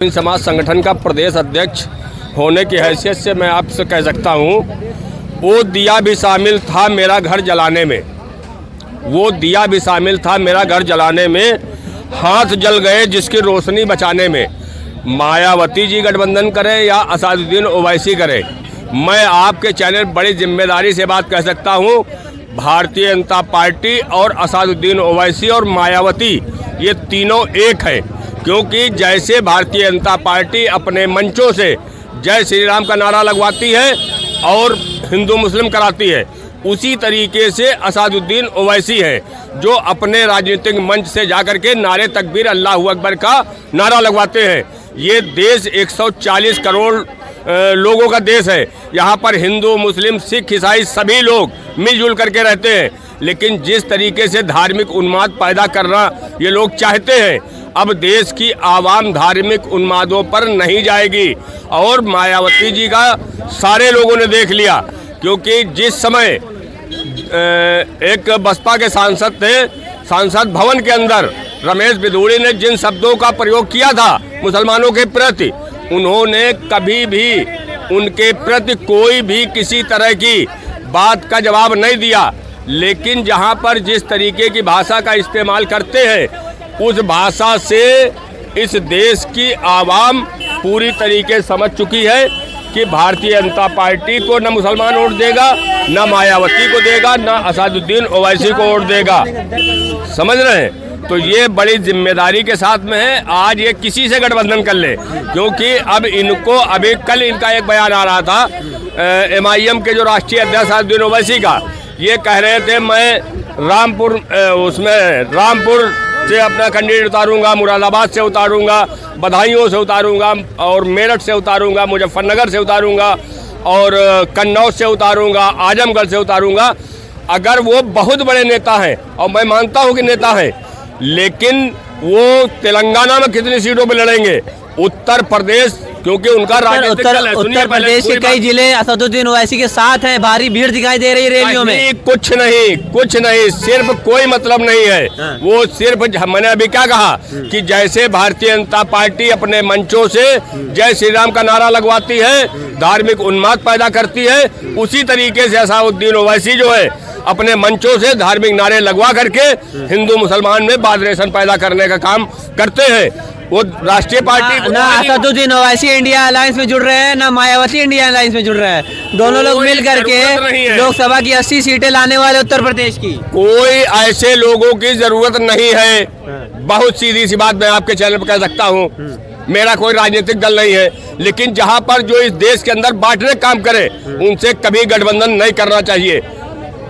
समाज संगठन का प्रदेश अध्यक्ष होने की हैसियत से मैं आपसे कह सकता हूँ, वो दिया भी शामिल था मेरा घर जलाने में। वो दिया भी शामिल था मेरा घर जलाने में, हाथ जल गए जिसकी रोशनी बचाने में। मायावती जी गठबंधन करें या असदुद्दीन ओवैसी करें, मैं आपके चैनल बड़ी जिम्मेदारी से बात कह सकता हूँ, भारतीय जनता पार्टी और असदुद्दीन ओवैसी और मायावती ये तीनों एक है। क्योंकि जैसे भारतीय जनता पार्टी अपने मंचों से जय श्री राम का नारा लगवाती है और हिंदू मुस्लिम कराती है, उसी तरीके से असदुद्दीन ओवैसी है जो अपने राजनीतिक मंच से जाकर के नारे तकबीर अल्लाहू अकबर का नारा लगवाते हैं। ये देश 140 करोड़ लोगों का देश है। यहाँ पर हिंदू मुस्लिम सिख ईसाई सभी लोग मिलजुल करके रहते हैं। लेकिन जिस तरीके से धार्मिक उन्माद पैदा करना ये लोग चाहते हैं, अब देश की आवाम धार्मिक उन्मादों पर नहीं जाएगी। और मायावती जी का सारे लोगों ने देख लिया, क्योंकि जिस समय एक बसपा के सांसद थे, सांसद भवन के अंदर रमेश बिधूड़ी ने जिन शब्दों का प्रयोग किया था मुसलमानों के प्रति, उन्होंने कभी भी उनके प्रति कोई भी किसी तरह की बात का जवाब नहीं दिया। लेकिन जहां पर जिस तरीके की भाषा का इस्तेमाल करते हैं, उस भाषा से इस देश की आवाम पूरी तरीके समझ चुकी है कि भारतीय जनता पार्टी को न मुसलमान वोट देगा, न मायावती को देगा, न असदुद्दीन ओवैसी को वोट देगा। समझ रहे हैं? तो ये बड़ी जिम्मेदारी के साथ में है। आज ये किसी से गठबंधन कर ले, क्योंकि अब इनको अभी कल इनका एक बयान आ रहा था MIM के जो राष्ट्रीय अध्यक्ष असदुद्दीन ओवैसी का, ये कह रहे थे मैं रामपुर से अपना कैंडिडेट उतारूंगा, मुरादाबाद से उतारूंगा, बधाइयों से उतारूंगा और मेरठ से उतारूंगा, मुजफ्फरनगर से उतारूंगा और कन्नौज से उतारूंगा, आजमगढ़ से उतारूंगा। अगर वो बहुत बड़े नेता हैं, और मैं मानता हूं कि नेता हैं, लेकिन वो तेलंगाना में कितनी सीटों पर लड़ेंगे, उत्तर प्रदेश, क्योंकि उनका राजनीतिक दल है। उत्तर प्रदेश के कई जिले असदुद्दीन ओवैसी के साथ हैं, भारी भीड़ दिखाई दे रही है रैलियों में। कुछ नहीं, सिर्फ कोई मतलब नहीं है। वो सिर्फ, मैंने अभी क्या कहा कि जैसे भारतीय जनता पार्टी अपने मंचों से जय श्री राम का नारा लगवाती है, धार्मिक उन्माद पैदा करती है, उसी तरीके से असदुद्दीन ओवैसी जो है अपने मंचों से धार्मिक नारे लगवा करके हिंदू मुसलमान में बादरेशन पैदा करने का काम करते हैं। वो राष्ट्रीय पार्टी ना असदुद्दीन ओवैसी इंडिया अलायंस में जुड़ रहे हैं, ना मायावती इंडिया अलायंस में जुड़ रहे हैं। दोनों लोग मिल करके लोकसभा की 80 सीटें लाने वाले उत्तर प्रदेश की। कोई ऐसे लोगों की जरूरत नहीं है। बहुत सीधी सी बात मैं आपके चैनल पर कह सकता हूँ, मेरा कोई राजनीतिक दल नहीं है, लेकिन जहाँ पर जो इस देश के अंदर बांटने काम करे, उनसे कभी गठबंधन नहीं करना चाहिए।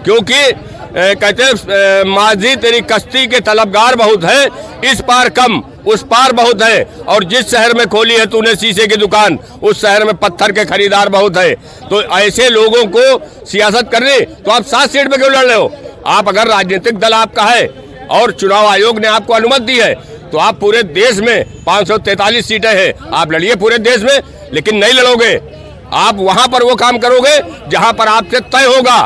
क्योंकि कहते हैं माझी तेरी कश्ती के तलबगार बहुत है, इस पार कम उस पार बहुत है, और जिस शहर में खोली है तूने शीशे की दुकान, उस शहर में पत्थर के खरीदार बहुत है। तो ऐसे लोगों को सियासत करनी, तो आप 7 सीट पे क्यों लड़ रहे हो? आप अगर राजनीतिक दल आपका है और चुनाव आयोग ने आपको अनुमति दी है, तो आप पूरे देश में 543 सीटें हैं, आप लड़िए पूरे देश में। लेकिन नहीं लड़ोगे, आप वहां पर वो काम करोगे जहां पर आपसे तय होगा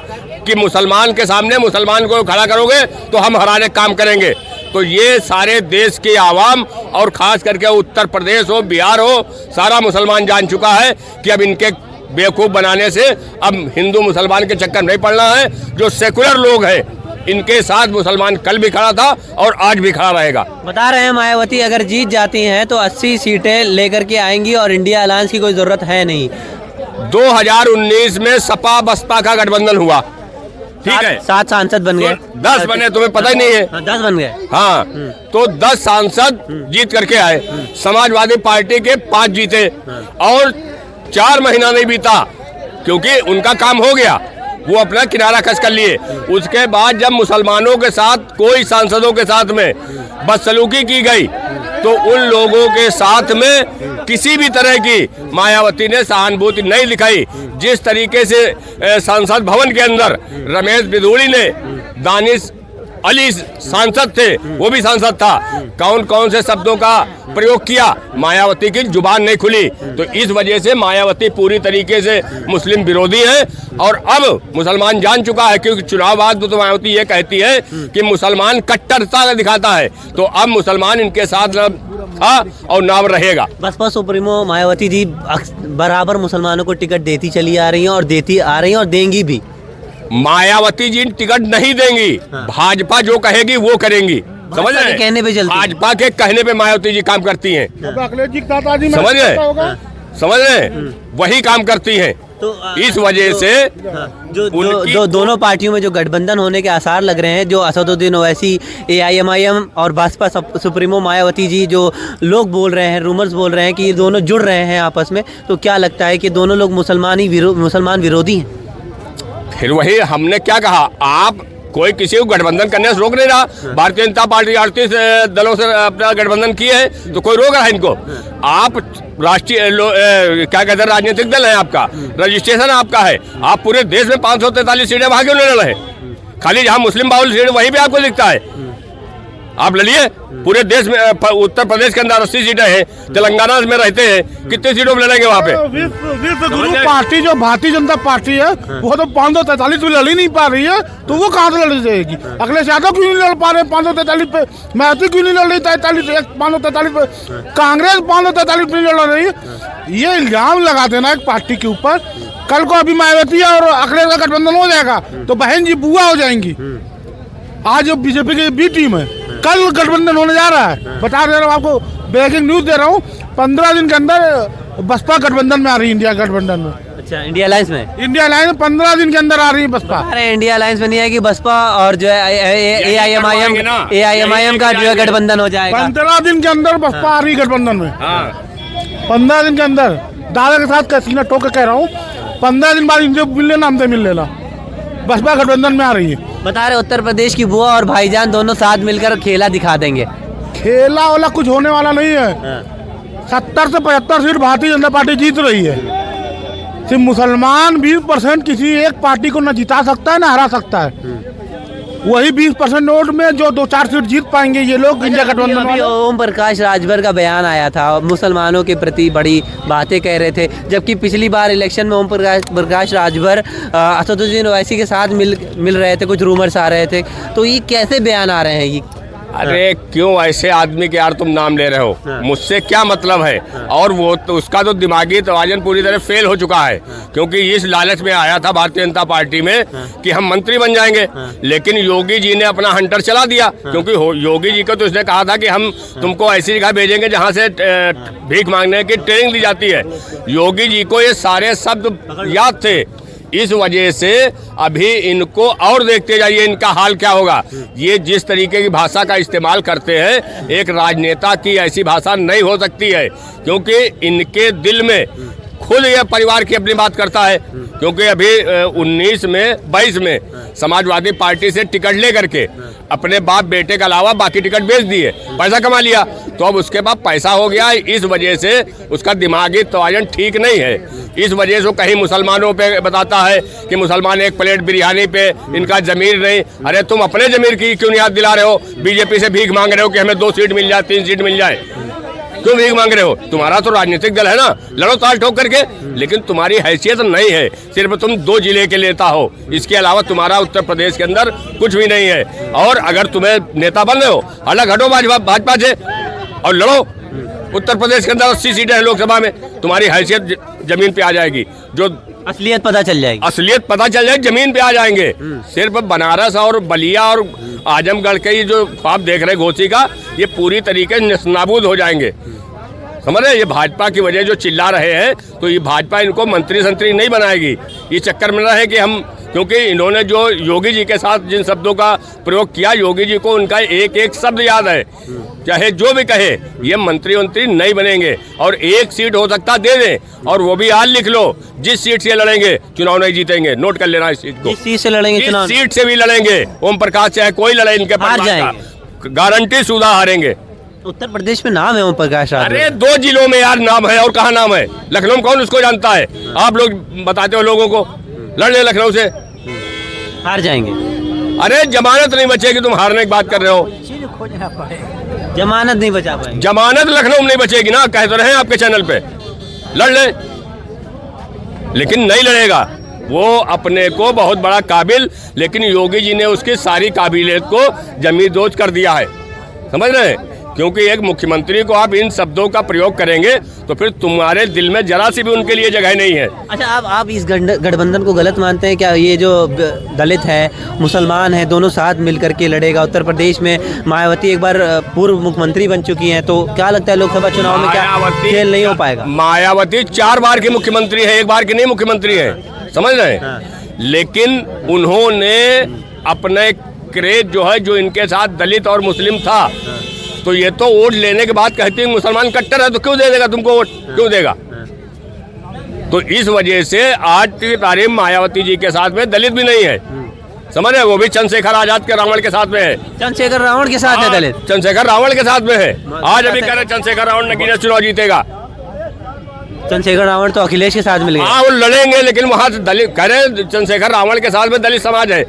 कि मुसलमान के सामने मुसलमान को खड़ा करोगे तो हम हराने काम करेंगे। तो ये सारे देश की आवाम और खास करके उत्तर प्रदेश हो, बिहार हो, सारा मुसलमान जान चुका है कि अब इनके बेवकूफ़ बनाने से अब हिंदू मुसलमान के चक्कर नहीं पड़ना है। जो सेकुलर लोग हैं, इनके साथ मुसलमान कल भी खड़ा था और आज भी खड़ा रहेगा। बता रहे हैं मायावती अगर जीत जाती हैं तो 80 सीटें लेकर के आएंगी और इंडिया अलायंस की कोई ज़रूरत है नहीं। 2019 में सपा बसपा का गठबंधन हुआ, ठीक है, 7 सांसद बन गए, 10 बने, तुम्हें पता ही नहीं है? 10 बन गए। हाँ, तो 10 सांसद जीत करके आए। समाजवादी पार्टी के 5 जीते और 4 महीना नहीं बीता, क्योंकि उनका काम हो गया, वो अपना किनारा कस कर लिए। उसके बाद जब मुसलमानों के साथ कोई सांसदों के साथ में बदसलूकी की गई, तो उन लोगों के साथ में किसी भी तरह की मायावती ने सहानुभूति नहीं दिखाई। जिस तरीके से संसद भवन के अंदर रमेश बिधूड़ी ने दानिश अली सांसद थे, वो भी सांसद था। कौन कौन से शब्दों का प्रयोग किया, मायावती की जुबान नहीं खुली। तो इस वजह से मायावती पूरी तरीके से मुस्लिम विरोधी है। और अब मुसलमान जान चुका है, क्योंकि चुनाव बाद तो मायावती ये कहती है कि मुसलमान कट्टरता दिखाता है। तो अब मुसलमान इनके साथ था और नाम रहेगा। बसपा सुप्रीमो मायावती जी बराबर मुसलमानों को टिकट देती चली आ रही हैं और देती आ रही हैं और देंगी भी। मायावती जी टिकट नहीं देंगी, भाजपा जो कहेगी वो करेंगी। समझ रहे हैं? कहने पे चलती है। भाजपा के कहने पे मायावती जी काम करती हैं। समझ रहे हैं? वही काम करती हैं। तो इस वजह से जो दोनों पार्टियों में जो गठबंधन होने के आसार लग रहे हैं, जो असदुद्दीन ओवैसी, AIMIM और भाजपा सुप्रीमो मायावती जी, जो लोग बोल रहे हैं, रूमर्स बोल रहे हैं कि ये दोनों जुड़ रहे हैं आपस में, तो क्या लगता है कि दोनों लोग मुसलमान विरोधी हैं? फिर वही हमने क्या कहा, आप कोई किसी को गठबंधन करने से रोक नहीं रहा। भारतीय जनता पार्टी 38 दलों से अपना गठबंधन किए है, तो कोई रोक रहा है इनको? आप राष्ट्रीय क्या कहते हैं, राजनीतिक दल है, आपका रजिस्ट्रेशन आपका है। आप पूरे देश में 543 सीटें वहां क्यों नहीं लड़ रहे? खाली जहां मुस्लिम बाहुल सीट वहीं पे आपको दिखता है। आप लड़िए, पूरे देश में उत्तर प्रदेश के अंदर 80 सीटें हैं, तेलंगाना में रहते हैं, कितनी सीटों में लड़ेंगे वहाँ पे? विश्व गुरु पार्टी जो भारतीय जनता पार्टी है, वो तो 543 में लड़ ही नहीं पा रही है, तो वो कहाँ से लड़ जाएगी? अखिलेश यादव क्यों नहीं लड़ पा रहे 543 पे? मायावती क्यों नहीं लड़ रही 543 पे? कांग्रेस 543 पे लड़ रही है। ये इल्जाम लगा देना एक पार्टी के ऊपर, कल को अभी मायावती और अखिलेश का गठबंधन हो जाएगा तो बहन जी बुआ हो जाएंगी। आज जो बीजेपी की बी टीम है, कल गठबंधन होने जा रहा है। बता दे रहा हूँ आपको, ब्रेकिंग न्यूज दे रहा हूँ, 15 दिन के अंदर बसपा गठबंधन में आ रही है, इंडिया गठबंधन में। अच्छा, इंडिया अलायंस में? इंडिया अलायंस में 15 दिन के अंदर आ रही है बसपा। अरे इंडिया अलायंस में नहीं आएगी बसपा, और जो है AIMIM का जो है गठबंधन हो जाएगा। 15 दिन के अंदर बसपा आ रही है गठबंधन में। 15 दिन के अंदर, दादा के साथ सीना ठोक के कह रहा हूँ, 15 दिन बाद इनसे मिल लेना, हमसे मिल लेना, बसपा गठबंधन में आ रही है। बता रहे उत्तर प्रदेश की बुआ और भाईजान दोनों साथ मिलकर खेला दिखा देंगे। खेला वाला कुछ होने वाला नहीं है। 70 से 75 सीट भारतीय जनता पार्टी जीत रही है। सिर्फ मुसलमान 20% किसी एक पार्टी को न जिता सकता है, न हरा सकता है। वही 20% नोट में जो 2-4 सीट जीत पाएंगे ये लोग इंडिया गठबंधन अभी ओम प्रकाश राजभर का बयान आया था, मुसलमानों के प्रति बड़ी बातें कह रहे थे, जबकि पिछली बार इलेक्शन में ओम प्रकाश राजभर असदुद्दीन ओवैसी के साथ मिल रहे थे, कुछ रूमर्स आ रहे थे। तो ये कैसे बयान आ रहे हैं ये? अरे क्यों ऐसे आदमी के यार तुम नाम ले रहे हो? मुझसे क्या मतलब है? और वो तो उसका तो दिमागी तवाजन पूरी तरह फेल हो चुका है, क्योंकि इस लालच में आया था भारतीय जनता पार्टी में कि हम मंत्री बन जाएंगे। लेकिन योगी जी ने अपना हंटर चला दिया, क्योंकि योगी जी को तो उसने कहा था कि हम तुमको ऐसी जगह भेजेंगे जहाँ से भीख मांगने की ट्रेनिंग दी जाती है। योगी जी को ये सारे शब्द याद थे। इस वजह से अभी इनको और देखते जाइए इनका हाल क्या होगा। ये जिस तरीके की भाषा का इस्तेमाल करते हैं, एक राजनेता की ऐसी भाषा नहीं हो सकती है, क्योंकि इनके दिल में खुद ये परिवार की अपनी बात करता है। क्योंकि अभी 22 में समाजवादी पार्टी से टिकट ले करके अपने बाप बेटे के अलावा बाकी टिकट बेच दिए, पैसा कमा लिया, तो अब उसके बाद पैसा हो गया। इस वजह से उसका दिमागी तवाजन ठीक नहीं है। इस वजह से कहीं मुसलमानों पे बताता है कि मुसलमान एक प्लेट बिरयानी पे इनका जमीर नहीं। अरे तुम अपने जमीर की क्यों नहीं याद दिला रहे हो? बीजेपी से भीख मांग रहे हो कि हमें 2 सीट मिल जाए, 3 सीट मिल जाए, क्यों भीख मांग रहे हो? तुम्हारा तो राजनीतिक दल है ना, लड़ो ताल ठोक करके। लेकिन तुम्हारी हैसियत नहीं है, सिर्फ तुम 2 जिले के नेता हो, इसके अलावा तुम्हारा उत्तर प्रदेश के अंदर कुछ भी नहीं है। और अगर तुम्हें नेता बन रहे हो, अलग हटो भाजपा से और लड़ो। उत्तर प्रदेश के अंदर 80 सीटें हैं लोकसभा में, तुम्हारी हैसियत जमीन पे आ जाएगी, जो असलियत पता चल जाएगी। असलियत पता चल जाएगी, जमीन पे आ जाएंगे। सिर्फ बनारस और बलिया और आजमगढ़ के जो ख्वाब देख रहे घोसी का, ये पूरी तरीके से नाबूद हो जाएंगे। समझ रहे? ये भाजपा की वजह जो चिल्ला रहे हैं, तो ये भाजपा इनको मंत्री संतरी नहीं बनाएगी। ये चक्कर में रहे कि हम, क्योंकि इन्होंने जो योगी जी के साथ जिन शब्दों का प्रयोग किया, योगी जी को उनका एक एक शब्द याद है। चाहे जो भी कहे, ये मंत्री नहीं बनेंगे। और 1 सीट हो सकता दे दें, और वो भी आज लिख लो, जिस सीट से लड़ेंगे चुनाव नहीं जीतेंगे। नोट कर लेना इस सीट को। जिस सीट से लड़ेंगे चुनाव, सीट से भी लड़ेंगे, ओम प्रकाश चाहे कोई लड़े, इनके पास गारंटी शुदा हारेंगे। उत्तर प्रदेश में नाम है ओम प्रकाश राजभर। अरे 2 जिलों में यार नाम है, और कहाँ नाम है? लखनऊ में कौन उसको जानता है? आप लोग बताते हो लोगों को, लड़ ले लखनऊ से, हार जाएंगे। अरे जमानत नहीं बचेगी, तुम हारने की बात कर रहे हो। जमानत नहीं बचा पाएंगे। जमानत लखनऊ में नहीं बचेगी ना, कह तो रहे हैं आपके चैनल पे, लड़ ले, लेकिन नहीं लड़ेगा। वो अपने को बहुत बड़ा काबिल, लेकिन योगी जी ने उसकी सारी काबिलियत को जमींदोज कर दिया है, समझ रहे हैं? क्योंकि एक मुख्यमंत्री को आप इन शब्दों का प्रयोग करेंगे तो फिर तुम्हारे दिल में जरा सी भी उनके लिए जगह नहीं है। अच्छा, आप इस गठबंधन को गलत मानते हैं क्या? ये जो दलित है, मुसलमान है, दोनों साथ मिलकर के लड़ेगा। उत्तर प्रदेश में मायावती एक बार पूर्व मुख्यमंत्री बन चुकी हैं, तो क्या लगता है लोकसभा चुनाव में क्या खेल नहीं हो पाएगा? मायावती 4 बार की मुख्यमंत्री है, 1 बार की नहीं मुख्यमंत्री है, समझ रहे हैं? हाँ। लेकिन उन्होंने अपने क्रेज जो है, जो इनके साथ दलित और मुस्लिम था, तो ये तो वोट लेने के बाद कहती है मुसलमान कट्टर है, तो क्यों दे देगा तुमको वोट, क्यों देगा? तो इस वजह से आज की तारीख मायावती जी के साथ में दलित भी नहीं है, समझ रहे? वो भी चंद्रशेखर आजाद के रावण के साथ में है। चंद्रशेखर रावण के साथ है दलित? चंद्रशेखर रावण के साथ में है। आज अभी कह रहे चंद्रशेखर रावण नगीना चुनाव जीतेगा। चंद्रशेखर रावण तो अखिलेश के साथ मिल गए। हाँ, वो लड़ेंगे, लेकिन वहाँ से दलित कह रहे चंद्रशेखर रावण के साथ में दलित समाज है।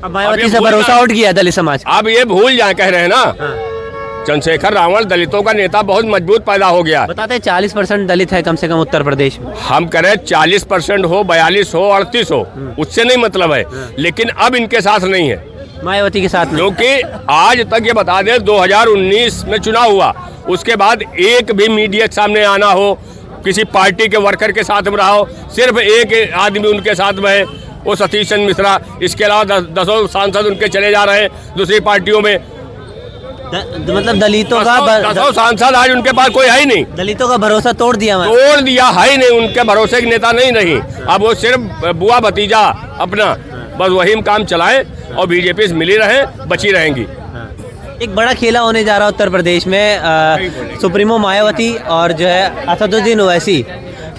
अब मायावती से भरोसा उठ गया दलित समाज। अब ये भूल जाए, कह रहे हैं ना, चंद्रशेखर रावण दलितों का नेता बहुत मजबूत पैदा हो गया। बताते हैं 40% दलित है कम से कम उत्तर प्रदेश में। हम कह रहे 40% हो, 42 हो, 38 हो, उससे नहीं मतलब है, लेकिन अब इनके साथ नहीं है, मायावती के साथ नहीं। क्योंकि आज तक ये बता दें 2019 में चुनाव हुआ, उसके बाद एक भी मीडिया के सामने आना हो, किसी पार्टी के वर्कर के साथ में रहा हो, सिर्फ एक आदमी उनके साथ में है, वो सतीश चंद्र मिश्रा। इसके अलावा 10 सांसद उनके चले जा रहे हैं दूसरी पार्टियों में। मतलब दलितों का 10 सांसद आज उनके पास कोई है ही नहीं। दलितों का भरोसा तोड़ दिया है ही नहीं, उनके भरोसे के नेता नहीं। अब वो सिर्फ बुआ भतीजा अपना बस वही काम चलाएं और बीजेपी से मिली रहे, बची रहेंगी। एक बड़ा खेला होने जा रहा है उत्तर प्रदेश में। सुप्रीमो मायावती और जो है असदुद्दीन ओवैसी,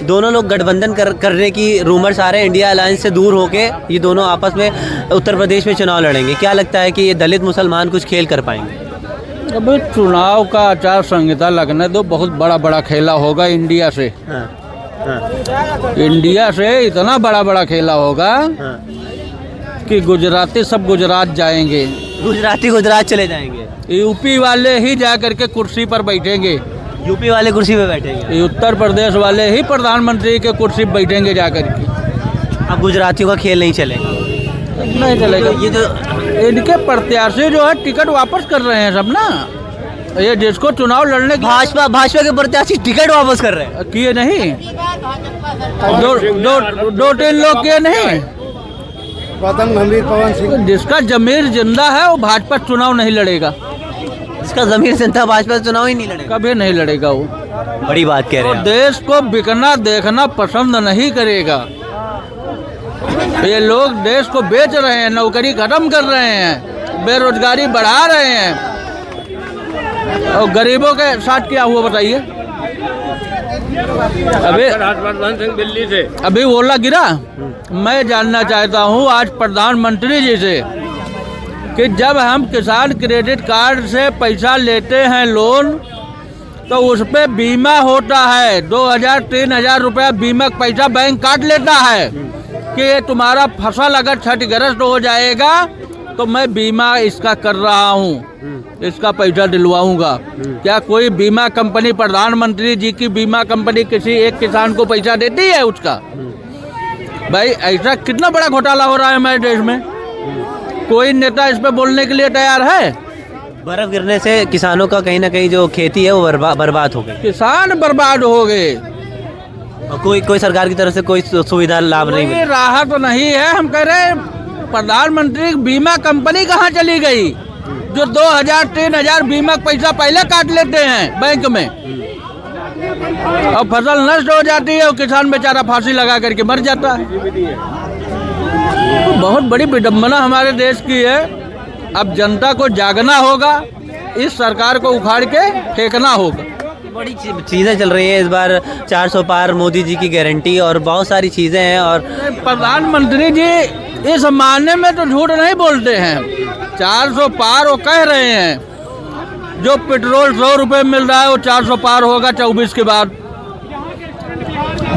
दोनों लोग गठबंधन करने की रूमर्स आ रहे हैं। इंडिया अलायंस से दूर होके ये दोनों आपस में उत्तर प्रदेश में चुनाव लड़ेंगे। क्या लगता है कि ये दलित मुसलमान कुछ खेल कर पाएंगे? अभी चुनाव का आचार संहिता लगने दो, बहुत बड़ा खेला होगा इंडिया से। इंडिया से इतना बड़ा खेला होगा कि गुजराती सब गुजरात जाएंगे, गुजराती गुजरात चले जाएंगे। यूपी वाले ही जा करके कुर्सी पर बैठेंगे, यूपी वाले कुर्सी पे बैठेंगे, उत्तर प्रदेश वाले ही प्रधानमंत्री के कुर्सी पर बैठेंगे जा करके। अब गुजरातियों का खेल नहीं चलेगा, नहीं चलेगा। ये तो इनके प्रत्याशी जो है टिकट वापस कर रहे हैं सब ना, ये जिसको चुनाव लड़ने की भाजपा के प्रत्याशी टिकट वापस कर रहे हैं। किए नहीं, दो 3 लोग किए नहीं। पवन सिंह, जिसका जमीर जिंदा है वो भाजपा चुनाव नहीं लड़ेगा। जिसका जमीर जिंदा भाजपा चुनाव ही नहीं लड़ेगा, कभी नहीं लड़ेगा वो। बड़ी बात कह रहे हैं। देश को बिकना देखना पसंद नहीं करेगा। ये लोग देश को बेच रहे हैं, नौकरी खत्म कर रहे हैं, बेरोजगारी बढ़ा रहे हैं, और गरीबों के साथ क्या हुआ बताइए? दिल्ली से अभी ओला गिरा। मैं जानना चाहता हूँ आज प्रधानमंत्री जी से कि जब हम किसान क्रेडिट कार्ड से पैसा लेते हैं लोन, तो उस पर बीमा होता है, 2000-3000 रुपया बीमा पैसा बैंक काट लेता है कि ये तुम्हारा फसल अगर क्षतिग्रस्त हो जाएगा तो मैं बीमा इसका कर रहा हूँ, इसका पैसा दिलवाऊंगा। क्या कोई बीमा कंपनी, प्रधानमंत्री जी की बीमा कंपनी किसी एक किसान को पैसा देती है उसका? भाई ऐसा कितना बड़ा घोटाला हो रहा है हमारे देश में, कोई नेता इस पे बोलने के लिए तैयार है? बर्फ गिरने से किसानों का कहीं ना कहीं जो खेती है वो बर्बाद हो गई, किसान बर्बाद हो गए, और कोई सरकार की तरफ से कोई सुविधा लाभ नहीं मिली, राहत तो नहीं है। हम कह रहे हैं प्रधानमंत्री बीमा कंपनी कहाँ चली गई जो 2000-3000 बीमा पैसा पहले काट लेते हैं बैंक में, और फसल नष्ट हो जाती है और किसान बेचारा फांसी लगा करके मर जाता है। तो बहुत बड़ी विडम्बना हमारे देश की है। अब जनता को जागना होगा, इस सरकार को उखाड़ के फेंकना होगा। बड़ी चीज़ें चल रही हैं इस बार, 400 पार मोदी जी की गारंटी और बहुत सारी चीज़ें हैं। और प्रधानमंत्री जी इस मायने में तो झूठ नहीं बोलते हैं, 400 पार वो कह रहे हैं। जो पेट्रोल 100 रुपये मिल रहा है वो 400 पार होगा 24 के बाद।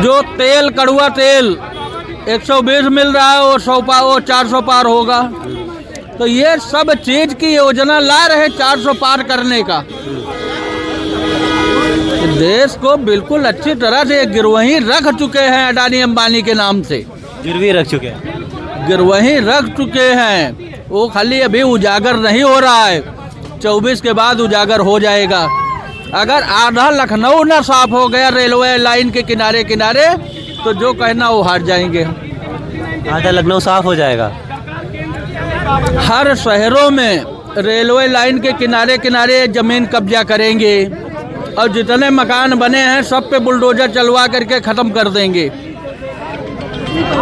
जो तेल, कड़ुआ तेल 120 मिल रहा है वो 400 पार होगा। तो ये सब चीज की योजना ला रहे 400 पार करने का। देश को बिल्कुल अच्छी तरह से गिरवही रख चुके हैं अडानी अंबानी के नाम से, गिरवी रख चुके हैं। गिरवही रख चुके हैं। वो खाली अभी उजागर नहीं हो रहा है, 24 के बाद उजागर हो जाएगा। अगर आधा लखनऊ ना साफ हो गया रेलवे लाइन के किनारे किनारे तो जो कहना वो हार जाएंगे। आधा लखनऊ साफ हो जाएगा। हर शहरों में रेलवे लाइन के किनारे किनारे जमीन कब्जा करेंगे और जितने मकान बने हैं सब पे बुलडोजर चलवा करके ख़त्म कर देंगे।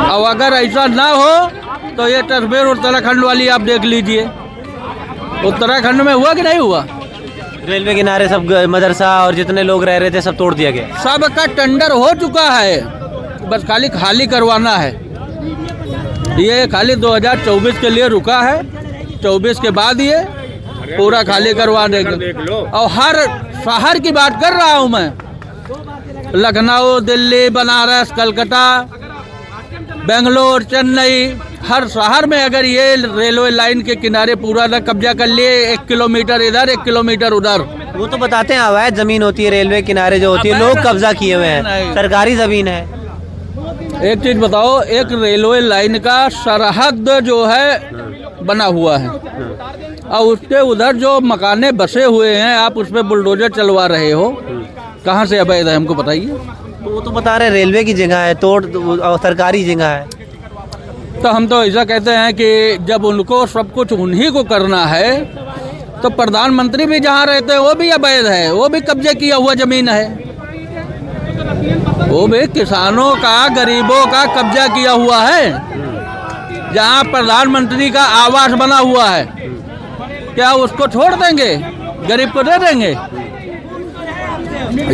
और अगर ऐसा ना हो तो ये तस्वीर उत्तराखंड वाली आप देख लीजिए, उत्तराखंड में हुआ कि नहीं हुआ। रेलवे किनारे सब मदरसा और जितने लोग रह रहे थे सब तोड़ दिया गया। सबका टेंडर हो चुका है, बस खाली खाली करवाना है। ये खाली 2024 के लिए रुका है, 24 के बाद ये पूरा खाली करवा देंगे। और हर शहर की बात कर रहा हूँ मैं, लखनऊ, दिल्ली, बनारस, कलकत्ता, बेंगलोर, चेन्नई, हर शहर में अगर ये रेलवे लाइन के किनारे पूरा ना कब्जा कर लिए, 1 किलोमीटर इधर 1 किलोमीटर उधर। वो तो बताते हैं अवैध जमीन होती है रेलवे किनारे जो होती है, लोग कब्जा किए हुए हैं, सरकारी जमीन है। एक चीज बताओ, एक रेलवे लाइन का सरहद जो है बना हुआ है और उसके उधर जो मकाने बसे हुए हैं आप उस पर बुलडोजर चलवा रहे हो, कहाँ से अवैध है हमको बताइए। तो वो तो बता रहे रेलवे की जगह है, तोड़ और सरकारी जगह है। तो हम तो ऐसा कहते हैं कि जब उनको सब कुछ उन्हीं को करना है तो प्रधानमंत्री भी जहाँ रहते हैं वो भी अवैध है, वो भी कब्जे किया हुआ जमीन है, वो भी किसानों का, गरीबों का कब्जा किया हुआ है। जहाँ प्रधानमंत्री का आवास बना हुआ है, क्या उसको छोड़ देंगे, गरीब को दे देंगे।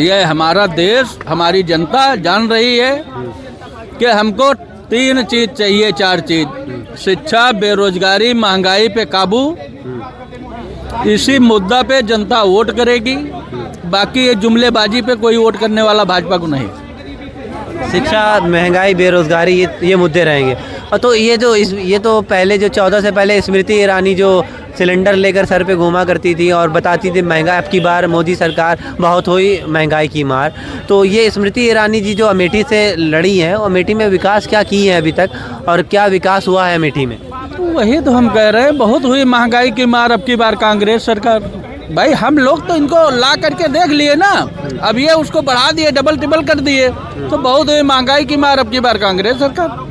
ये हमारा देश, हमारी जनता जान रही है कि हमको 3 चीज चाहिए, 4 चीज, शिक्षा, बेरोजगारी, महंगाई पे काबू। इसी मुद्दा पे जनता वोट करेगी, बाकी ये जुमलेबाजी पे कोई वोट करने वाला भाजपा को नहीं। शिक्षा, महंगाई, बेरोजगारी, ये मुद्दे रहेंगे। और तो ये तो पहले जो 14 से पहले स्मृति ईरानी जो सिलेंडर लेकर सर पे घूमा करती थी और बताती थी महंगाई, अब की बार मोदी सरकार बहुत हुई महंगाई की मार। तो ये स्मृति ईरानी जी जो अमेठी से लड़ी हैं, अमेठी में विकास क्या की है अभी तक और क्या विकास हुआ है अमेठी में? तो वही तो हम कह रहे हैं, बहुत हुई महंगाई की मार अब की बार कांग्रेस सरकार। भाई हम लोग तो इनको ला करके देख लिए ना, अब ये उसको बढ़ा दिए, डबल टिबल कर दिए, तो बहुत हुई महंगाई की मार अब की बार कांग्रेस सरकार।